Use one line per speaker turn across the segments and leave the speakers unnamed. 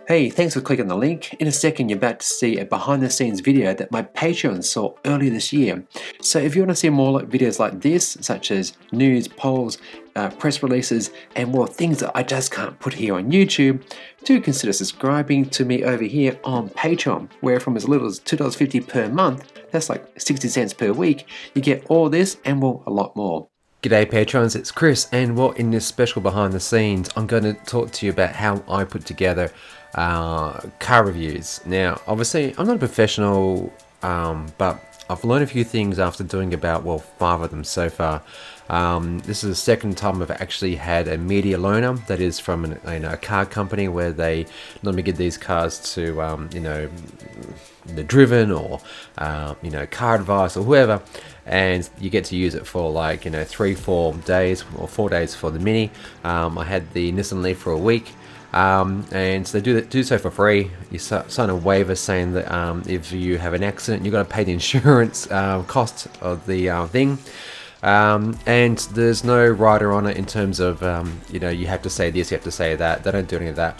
Hey, thanks for clicking the link. In a second, you're about to see a behind the scenes video that my Patreon saw earlier this year. So if you want to see more videos like this, such as news, polls, press releases, and more things that I just can't put here on YouTube, do consider subscribing to me over here on Patreon, where from as little as $2.50 per month, that's like 60 cents per week, you get all this and well, a lot more. G'day patrons, it's Chris, and in this special behind the scenes, I'm going to talk to you about how I put together car reviews. Now, obviously, I'm not a professional, but I've learned a few things after doing about, 5 of them so far. This is the second time I've actually had a media loaner, that is from a car company where they normally give these cars to, the driven or, car advice or whoever, and you get to use it for 3-4 days or 4 days for the Mini. I had the Nissan Leaf for a week. And they do so for free. You sign a waiver saying that if you have an accident, you've got to pay the insurance cost of the thing. And there's no rider on it in terms of, you have to say this, you have to say that. They don't do any of that.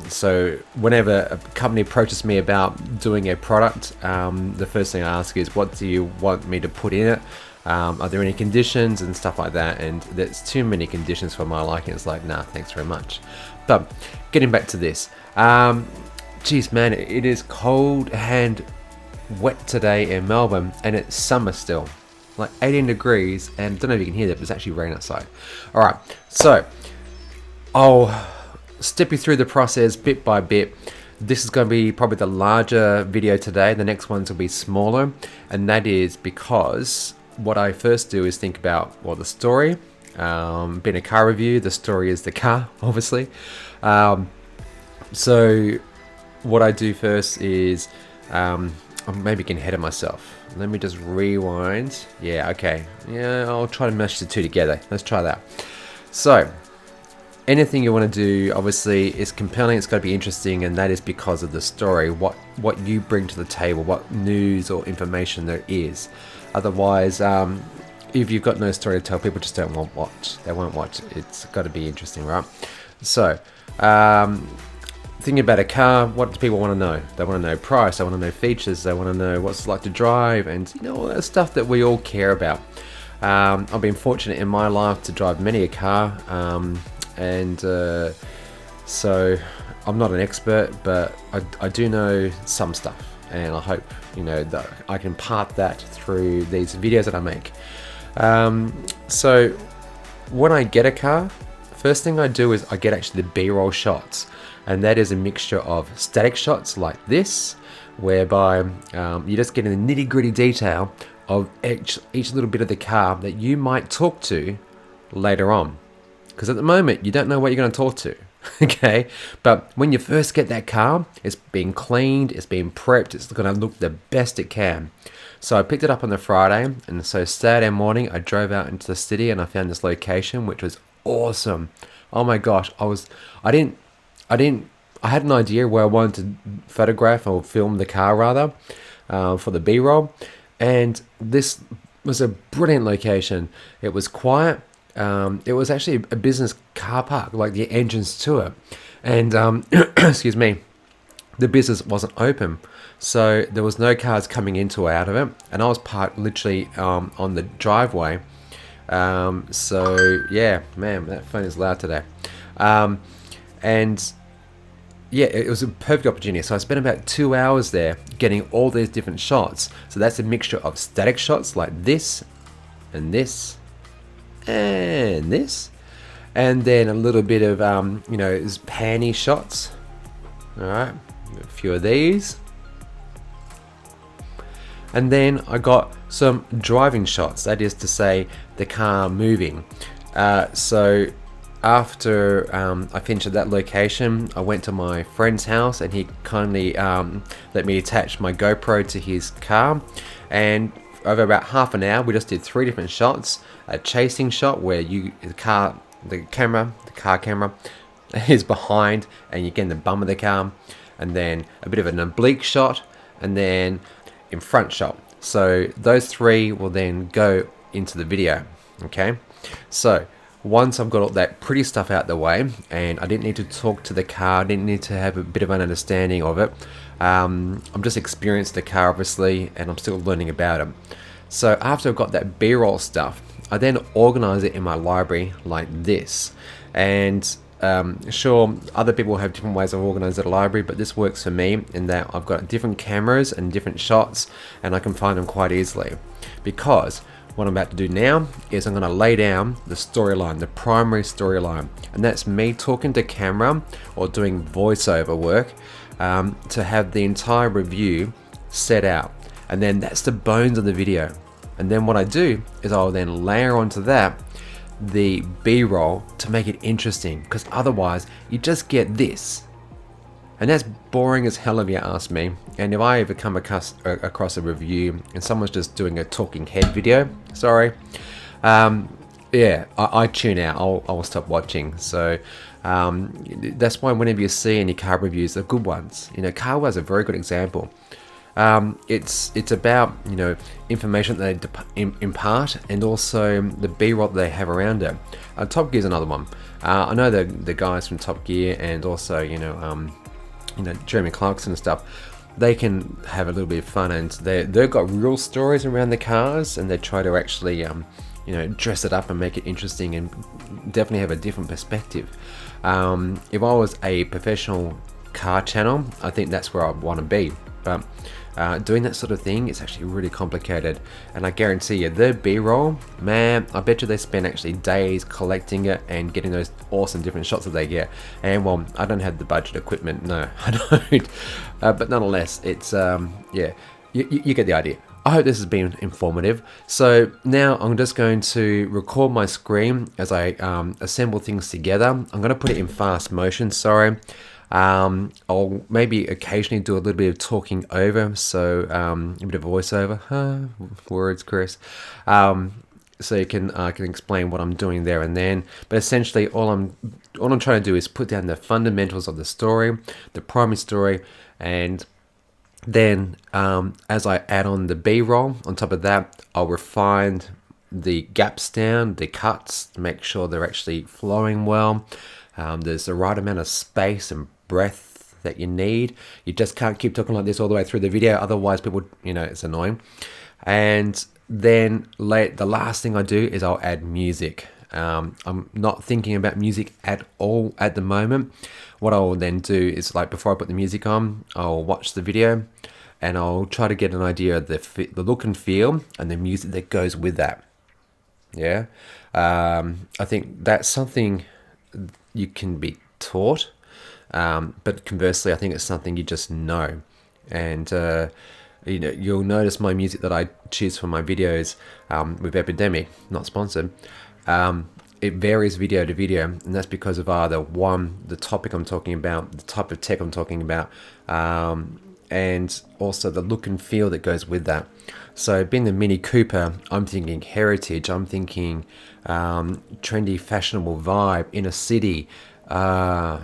So whenever a company approaches me about doing a product, the first thing I ask is, what do you want me to put in it? Are there any conditions and stuff like that? And there's too many conditions for my liking. It's like, nah, thanks very much. But getting back to this, geez man, it is cold and wet today in Melbourne, and it's summer still, like 18 degrees, and I don't know if you can hear that, but it's actually raining outside. All right, so I'll step you through the process bit by bit. This is going to be probably the larger video today. The next ones will be smaller, and that is because what I first do is think about, the story. Being a car review, the story is the car, obviously. So what I do first is, I'm maybe getting ahead of myself. Let me just rewind. Yeah, okay. Yeah, I'll try to mesh the two together. Let's try that. So, anything you want to do, obviously, is compelling. It's got to be interesting, and that is because of the story. What you bring to the table, what news or information there is. Otherwise, if you've got no story to tell, people just won't watch. They won't watch. It's got to be interesting, right? So, thinking about a car, what do people want to know? They want to know price, they want to know features, they want to know what it's like to drive, and all that stuff that we all care about. I've been fortunate in my life to drive many a car, so I'm not an expert, but I do know some stuff, and I hope that I can impart that through these videos that I make. So when I get a car, first thing I do is I get actually the B-roll shots, and that is a mixture of static shots like this, whereby you just get in the nitty-gritty detail of each little bit of the car that you might talk to later on, because at the moment you don't know what you're going to talk to. Okay, but when you first get that car, it's being cleaned, it's being prepped, it's going to look the best it can. So I picked it up on the Friday, and so Saturday morning I drove out into the city and I found this location, which was awesome. Oh my gosh, I had an idea where I wanted to photograph or film the car rather, for the B-roll, and this was a brilliant location. It was quiet. It was actually a business car park, like the entrance to it, and excuse me, the business wasn't open, so there was no cars coming into or out of it, and I was parked literally on the driveway. So yeah, man, that phone is loud today. And yeah, it was a perfect opportunity. So I spent about 2 hours there getting all these different shots. So that's a mixture of static shots like this and this and this, and then a little bit of panny shots. All right, a few of these, and then I got some driving shots, that is to say the car moving. So after I finished at that location, I went to my friend's house, and he kindly let me attach my GoPro to his car, and over about half an hour we just did 3 different shots. A chasing shot where the car camera is behind and you get in the bum of the car, and then a bit of an oblique shot, and then in front shot. So those 3 will then go into the video. Okay, so once I've got all that pretty stuff out the way, and I didn't need to talk to the car, I didn't need to have a bit of an understanding of it. I'm just experienced the car obviously, and I'm still learning about it. So after I've got that B-roll stuff, I then organize it in my library like this. And sure, other people have different ways of organizing a library, but this works for me in that I've got different cameras and different shots, and I can find them quite easily. Because what I'm about to do now is I'm going to lay down the storyline, the primary storyline, and that's me talking to camera or doing voiceover work to have the entire review set out, and then that's the bones of the video. And then what I do is I'll then layer onto that the B-roll to make it interesting, because otherwise you just get this, and that's boring as hell if you ask me. And if I ever come across a review and someone's just doing a talking head video, sorry, yeah, I tune out. I'll stop watching. So that's why whenever you see any car reviews, they're good ones. You know, Carwell is a very good example. It's about, you know, information that they impart, and also the B-roll that they have around it. Top Gear is another one. I know the guys from Top Gear, and also you know Jeremy Clarkson and stuff. They can have a little bit of fun, and they've got real stories around the cars, and they try to actually you know, dress it up and make it interesting, and definitely have a different perspective. If I was a professional car channel, I think that's where I want to be. But doing that sort of thing is actually really complicated, and I guarantee you the B-roll, man, I bet you they spend actually days collecting it and getting those awesome different shots that they get. And well, I don't have the budget equipment, no, I don't, but nonetheless, it's yeah, you get the idea. I hope this has been informative. So now I'm just going to record my screen as I assemble things together. I'm going to put it in fast motion, sorry. I'll maybe occasionally do a little bit of talking over, so a bit of voiceover, words, Chris, so you can I can explain what I'm doing there and then. But essentially, all I'm trying to do is put down the fundamentals of the story, the primary story, and then as I add on the B-roll on top of that, I'll refine the gaps down, the cuts, to make sure they're actually flowing well. There's the right amount of space and breath that you need. You just can't keep talking like this all the way through the video, otherwise people, you know, it's annoying. And then the last thing I do is I'll add music. I'm not thinking about music at all at the moment. What I'll then do is, like, before I put the music on, I'll watch the video and I'll try to get an idea of the look and feel and the music that goes with that. Yeah, I think that's something you can be taught, but conversely, I think it's something you just know. And you know, you'll notice my music that I choose for my videos with Epidemic, not sponsored. It varies video to video, and that's because of either one, the topic I'm talking about, the type of tech I'm talking about, and also the look and feel that goes with that. So being the Mini Cooper, I'm thinking heritage, I'm thinking trendy, fashionable vibe in a city. I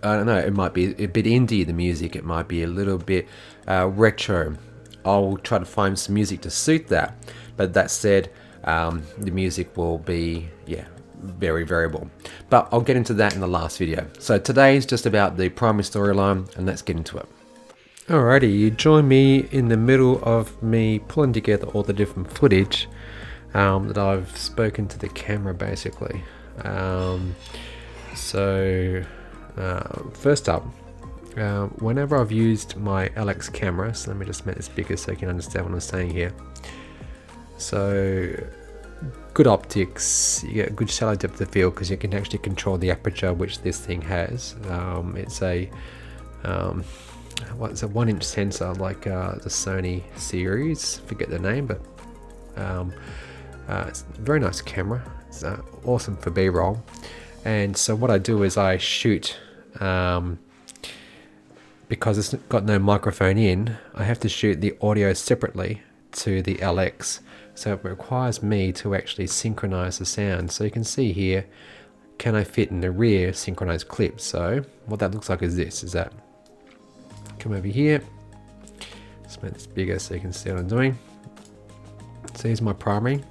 don't know, it might be a bit indie, the music, it might be a little bit retro. I'll try to find some music to suit that. But that said, the music will be, yeah, very variable. But I'll get into that in the last video. So today's just about the primary storyline, and let's get into it. Alrighty, you join me in the middle of me pulling together all the different footage that I've spoken to the camera, basically. First up, whenever I've used my LX camera, so let me just make this bigger so you can understand what I'm saying here. So good optics, you get a good shallow depth of field because you can actually control the aperture which this thing has. It's a what's a 1-inch sensor like the Sony series, forget the name, but it's a very nice camera. It's awesome for B-roll. And so what I do is I shoot, because it's got no microphone in, I have to shoot the audio separately to the LX. So it requires me to actually synchronize the sound. So you can see here, can I fit in the rear synchronized clip? So what that looks like is this, is that, come over here, let's make this bigger so you can see what I'm doing. So here's my primary.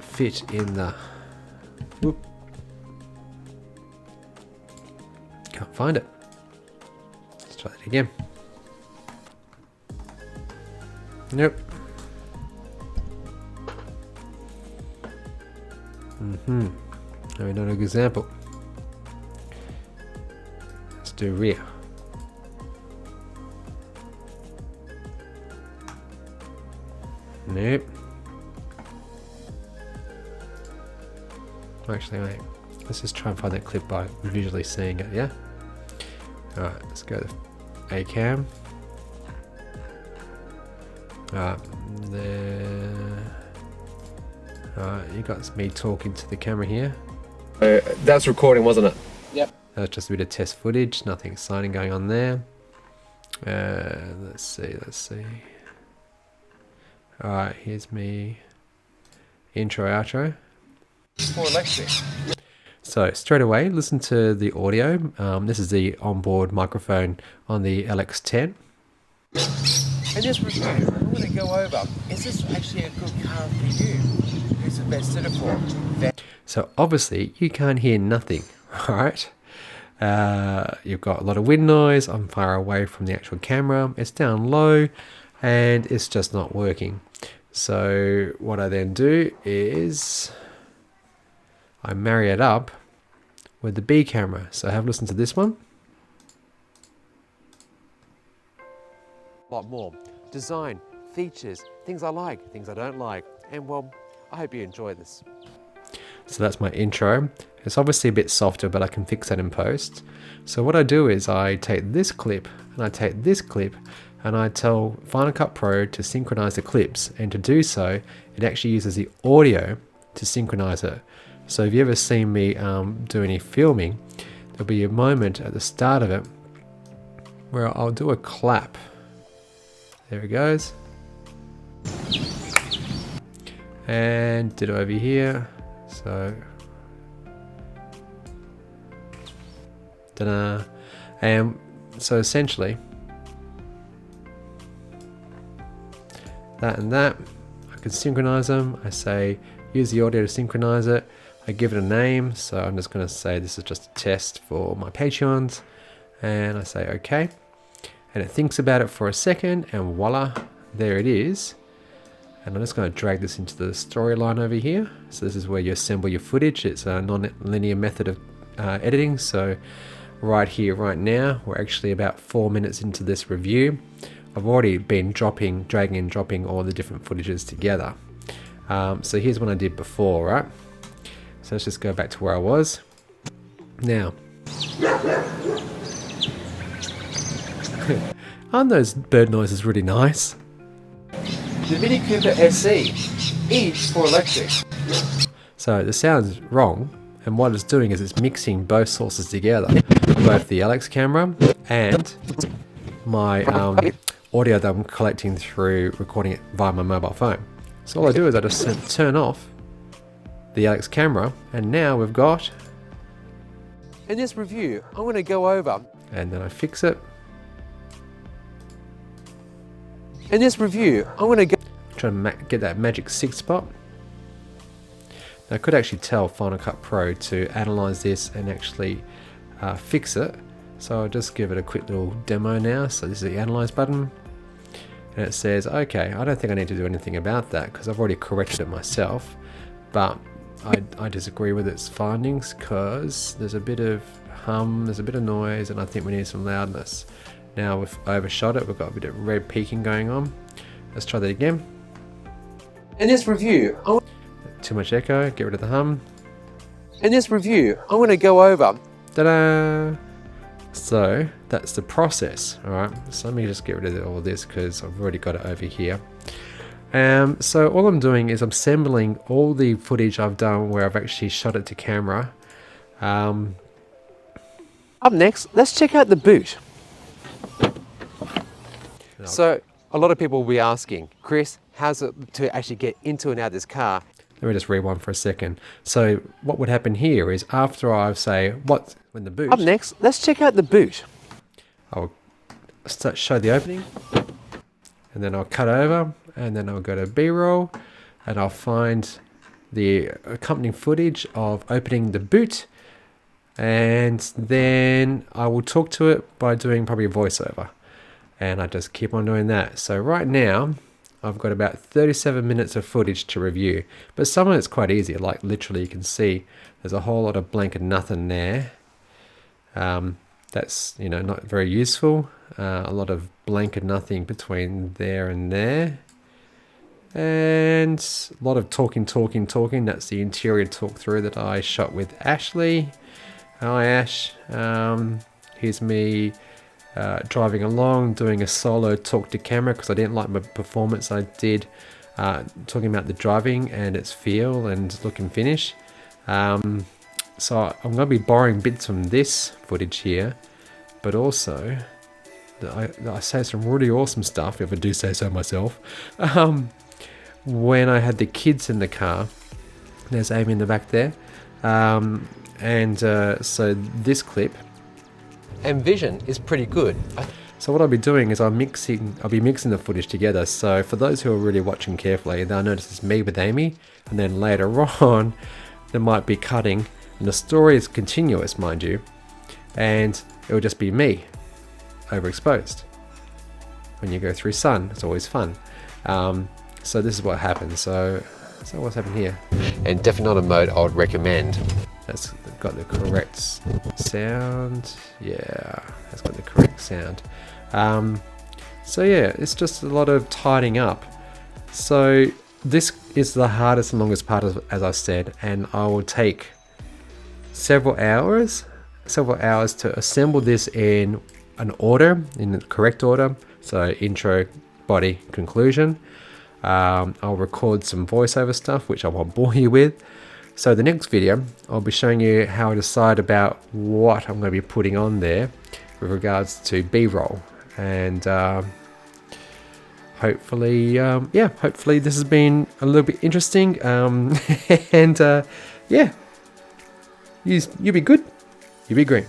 fit in the... Whoop. Can't find it. Let's try that again. Nope. Maybe not a good example. Let's do rear. Nope. Actually, wait. Let's just try and find that clip by visually seeing it, yeah? Alright, let's go to A-cam. Alright, there. Alright, you got me talking to the camera here. That's recording, wasn't it? Yep. That's just a bit of test footage, nothing exciting going on there. Let's see. Alright, here's me. Intro, outro. For electric. So straight away, listen to the audio. This is the onboard microphone on the LX10.
In this review, I'm going to go over, is this actually a good car for you? Who's it best suited for?
So obviously you can't hear nothing, right? You've got a lot of wind noise. I'm far away from the actual camera. It's down low and it's just not working. So what I then do is I marry it up with the B camera. So have a listen to this one. A lot more. Design, features, things I like, things I don't like. And well, I hope you enjoy this. So that's my intro. It's obviously a bit softer, but I can fix that in post. So what I do is I take this clip and I take this clip and I tell Final Cut Pro to synchronize the clips. And to do so, it actually uses the audio to synchronize it. So if you ever seen me do any filming, there'll be a moment at the start of it where I'll do a clap. There it goes. And ditto over here. So, ta-da. And so essentially, that and that, I can synchronize them. I say, use the audio to synchronize it. I give it a name, so I'm just going to say this is just a test for my Patreons. And I say, okay. And it thinks about it for a second, and voila, there it is. And I'm just going to drag this into the storyline over here. So this is where you assemble your footage. It's a non-linear method of editing. So right here, right now, we're actually about 4 minutes into this review. I've already been dragging and dropping all the different footages together. So here's what I did before, right? So let's just go back to where I was. Now, aren't those bird noises really nice?
The Mini Cooper SE is for electric.
So the sound's wrong, and what it's doing is it's mixing both sources together, both the LX camera and my audio that I'm collecting through recording it via my mobile phone. So all I do is I just turn off the LX camera, and now we've got... In this review, I'm going to go over... And then I fix it. In this review, I'm going to go... Try to get that magic 6 spot. Now, I could actually tell Final Cut Pro to analyze this and actually fix it. So I'll just give it a quick little demo now. So this is the analyze button. And it says, okay, I don't think I need to do anything about that because I've already corrected it myself. But I disagree with its findings because there's a bit of hum, there's a bit of noise, and I think we need some loudness. Now we've overshot it, we've got a bit of red peaking going on. Let's try that again. In this review, too much echo, get rid of the hum. In this review, I'm going to go over. Ta-da! So that's the process, alright? So let me just get rid of all this because I've already got it over here. So all I'm doing is I'm assembling all the footage I've done where I've actually shot it to camera. Up next, let's check out the boot. So a lot of people will be asking, Chris, how's it to actually get into and out of this car? Let me just rewind for a second. So what would happen here is after I say, when the boot... Up next, let's check out the boot. I'll show the opening, and then I'll cut over, and then I'll go to B-roll, and I'll find the accompanying footage of opening the boot, and then I will talk to it by doing probably a voiceover, and I just keep on doing that. So right now I've got about 37 minutes of footage to review, but some of it's quite easy. Like literally you can see there's a whole lot of blank and nothing there. That's, you know, not very useful. A lot of blank and nothing between there and there, and a lot of talking. That's the interior talk through that I shot with Ashley. Hi Ash. Here's me driving along, doing a solo talk to camera because I didn't like my performance I did, talking about the driving and its feel and look and finish. So I'm going to be borrowing bits from this footage here, but also I say some really awesome stuff, if I do say so myself. When I had the kids in the car, there's Amy in the back there, so this clip and vision is pretty good. So what I'll be doing is I'll be mixing the footage together. So for those who are really watching carefully, they'll notice it's me with Amy, and then later on there might be cutting, and the story is continuous, mind you, and it will just be me overexposed. When you go through sun, it's always fun. So this is what happens. So what's happened here? And definitely not a mode I would recommend. That's got the correct sound. Yeah, that's got the correct sound. So yeah, it's just a lot of tidying up. So this is the hardest and longest part, as I said, and I will take several hours to assemble this in an order, in the correct order. So intro, body, conclusion. I'll record some voiceover stuff, which I won't bore you with. So the next video, I'll be showing you how I decide about what I'm going to be putting on there with regards to B-roll. And hopefully this has been a little bit interesting. And yeah, you'll be good. You'll be green.